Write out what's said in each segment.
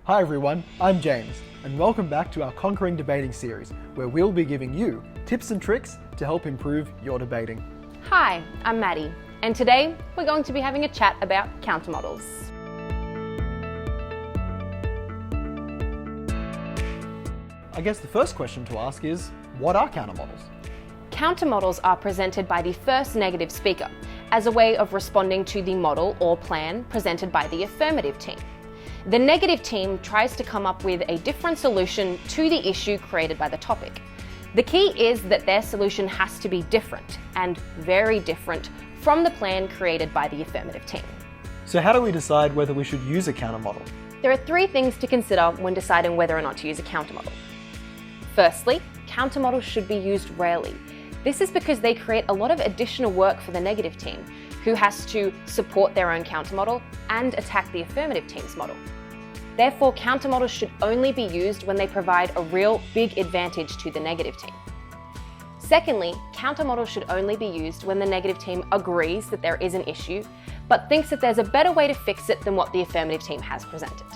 Hi everyone, I'm James, and welcome back to our Conquering Debating series, where we'll be giving you tips and tricks to help improve your debating. Hi, I'm Maddie, and today we're going to be having a chat about countermodels. I guess the first question to ask is, what are countermodels? Countermodels are presented by the first negative speaker as a way of responding to the model or plan presented by the affirmative team. The negative team tries to come up with a different solution to the issue created by the topic. The key is that their solution has to be different, and very different, from the plan created by the affirmative team. So how do we decide whether we should use a countermodel? There are three things to consider when deciding whether or not to use a countermodel. Firstly, countermodels should be used rarely. This is because they create a lot of additional work for the negative team, who has to support their own countermodel and attack the affirmative team's model. Therefore, countermodels should only be used when they provide a real big advantage to the negative team. Secondly, countermodels should only be used when the negative team agrees that there is an issue, but thinks that there's a better way to fix it than what the affirmative team has presented.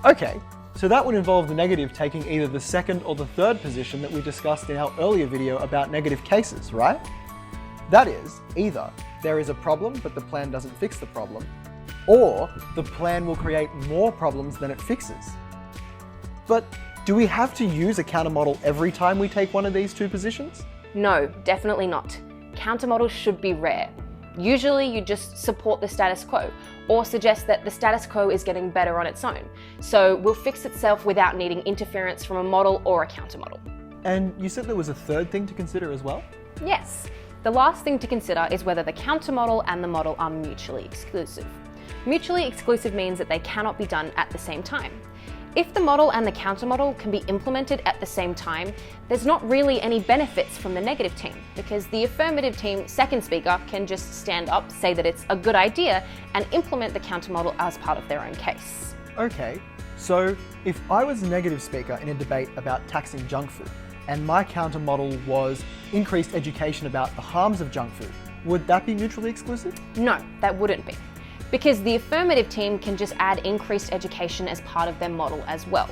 Okay, so that would involve the negative taking either the second or the third position that we discussed in our earlier video about negative cases, right? That is, either there is a problem but the plan doesn't fix the problem, or the plan will create more problems than it fixes. But do we have to use a countermodel every time we take one of these two positions? No, definitely not. Countermodels should be rare. Usually you just support the status quo, or suggest that the status quo is getting better on its own, so will fix itself without needing interference from a model or a countermodel. And you said there was a third thing to consider as well? Yes. The last thing to consider is whether the countermodel and the model are mutually exclusive. Mutually exclusive means that they cannot be done at the same time. If the model and the countermodel can be implemented at the same time, there's not really any benefits from the negative team, because the affirmative team second speaker can just stand up, say that it's a good idea, and implement the countermodel as part of their own case. Okay, so if I was a negative speaker in a debate about taxing junk food, and my countermodel was increased education about the harms of junk food, would that be mutually exclusive? No, that wouldn't be, because the affirmative team can just add increased education as part of their model as well.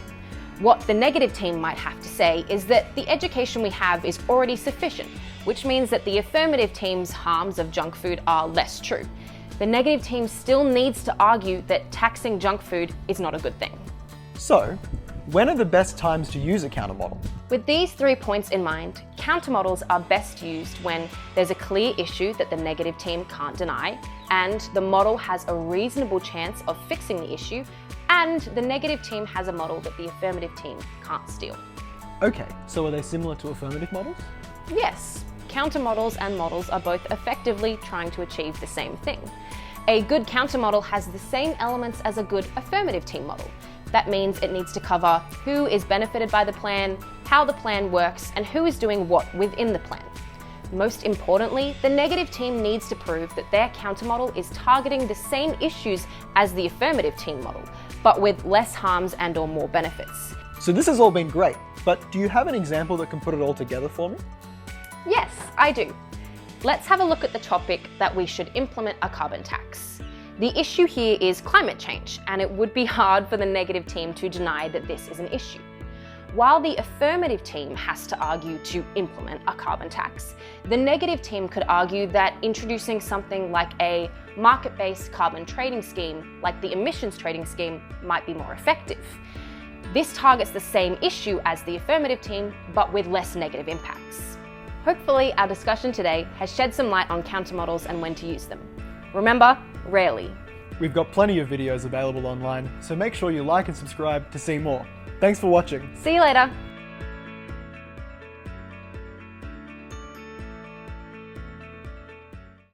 What the negative team might have to say is that the education we have is already sufficient, which means that the affirmative team's harms of junk food are less true. The negative team still needs to argue that taxing junk food is not a good thing. So, when are the best times to use a countermodel? With these 3 points in mind, countermodels are best used when there's a clear issue that the negative team can't deny, and the model has a reasonable chance of fixing the issue, and the negative team has a model that the affirmative team can't steal. Okay, so are they similar to affirmative models? Yes, countermodels and models are both effectively trying to achieve the same thing. A good countermodel has the same elements as a good affirmative team model. That means it needs to cover who is benefited by the plan, how the plan works, and who is doing what within the plan. Most importantly, the negative team needs to prove that their countermodel is targeting the same issues as the affirmative team model, but with less harms and/or more benefits. So this has all been great, but do you have an example that can put it all together for me? Yes, I do. Let's have a look at the topic that we should implement a carbon tax. The issue here is climate change, and it would be hard for the negative team to deny that this is an issue. While the affirmative team has to argue to implement a carbon tax, the negative team could argue that introducing something like a market-based carbon trading scheme, like the emissions trading scheme, might be more effective. This targets the same issue as the affirmative team, but with less negative impacts. Hopefully, our discussion today has shed some light on countermodels and when to use them. Remember, rarely. We've got plenty of videos available online, so make sure you like and subscribe to see more. Thanks for watching. See you later.